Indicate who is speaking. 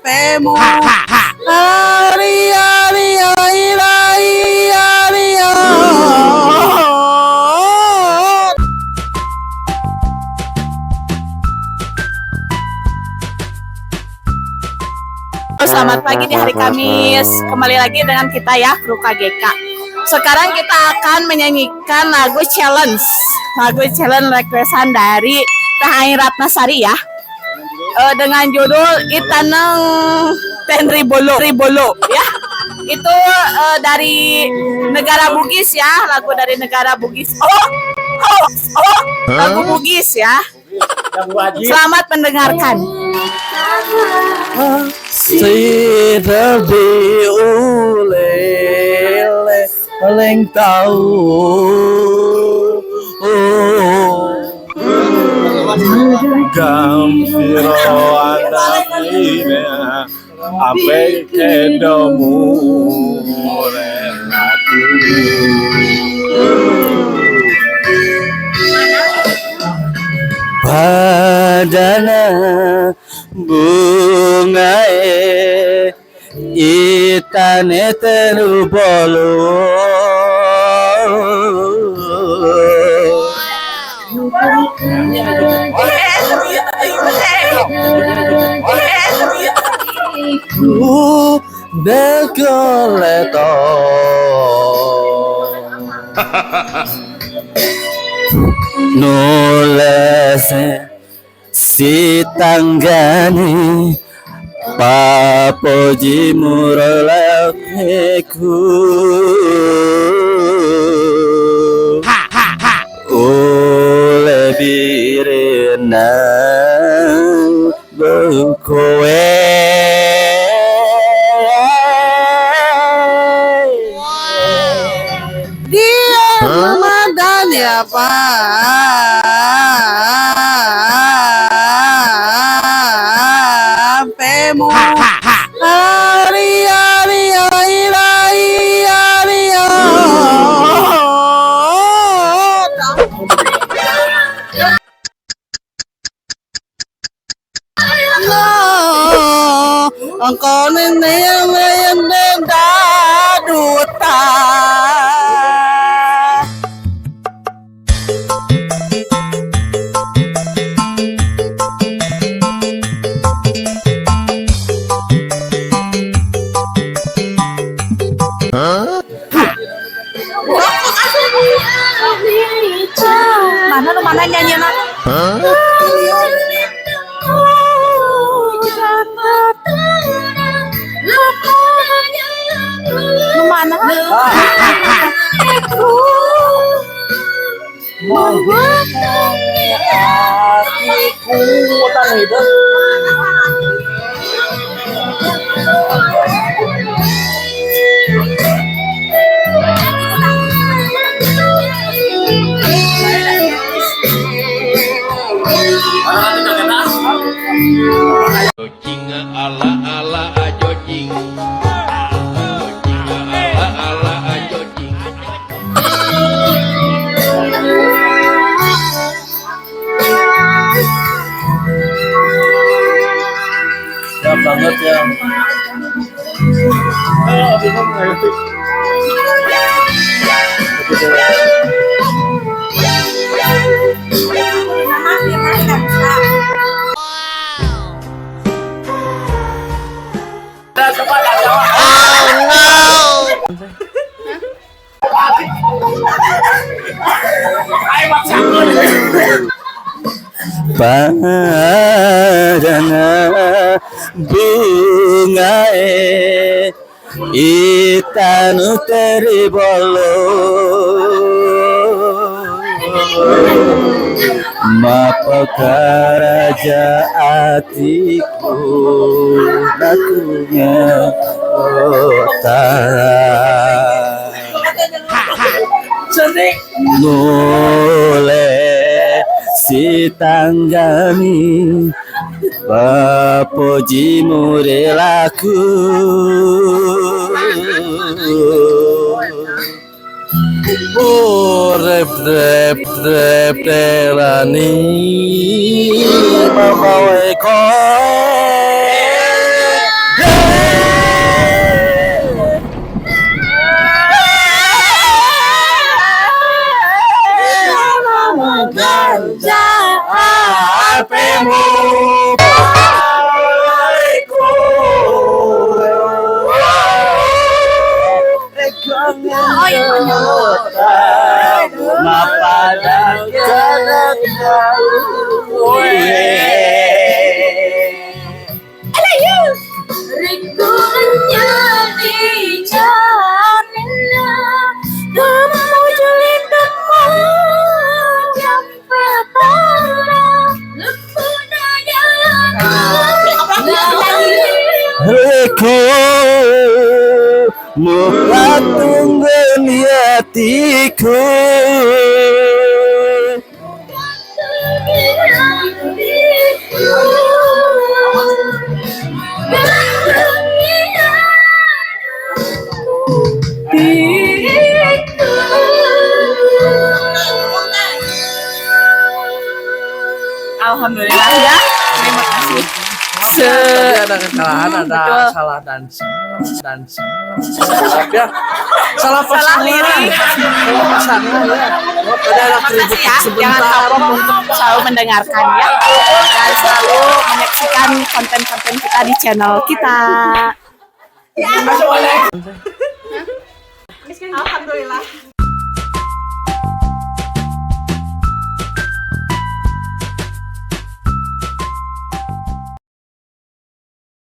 Speaker 1: pemu ari ari ai rai ari
Speaker 2: Selamat pagi di hari Kamis. Kembali lagi dengan kita ya, Kru KGK. Sekarang kita akan menyanyikan lagu challenge requestan dari Teh Ratnasari ya. Dengan judul Itaneng Tenribolo ya. Itu dari negara Bugis ya, lagu dari negara Bugis. Lagu Bugis ya. Selamat mendengarkan.
Speaker 1: si terbi ulele paling tahu gampiro anaknya ape kedomu relaku padana bungae itane terubolo dekoleto nolese si tanggane papoji muralaku ole birena kowe dia Ramadan ya pemu ari ari ai rai ari engkau nenek yang duta
Speaker 2: mana nyanyi nak? Mana?
Speaker 3: Jojing ala ala jojing, jojing ala ala jojing.
Speaker 1: ya banget ya padana bungae itanu teribolo mapakaraja atiku lakunya kota nole si tanggani papoji murelaku Rep rep rep terani mama weko. Reku mupatung hatiku.
Speaker 2: Alhamdulillah ya. Terima kasih.
Speaker 4: Tadi ada kesalahan, ada
Speaker 2: Betul.
Speaker 4: salah dan ya salah pasangan,
Speaker 2: lirik.
Speaker 4: salah pasangan ya. Tadi ada
Speaker 2: Makasih
Speaker 4: keribut
Speaker 2: ya, jangan
Speaker 4: sebentar.
Speaker 2: kapok untuk selalu mendengarkan ya, dan selalu menyaksikan konten-konten kita di channel kita. Alhamdulillah.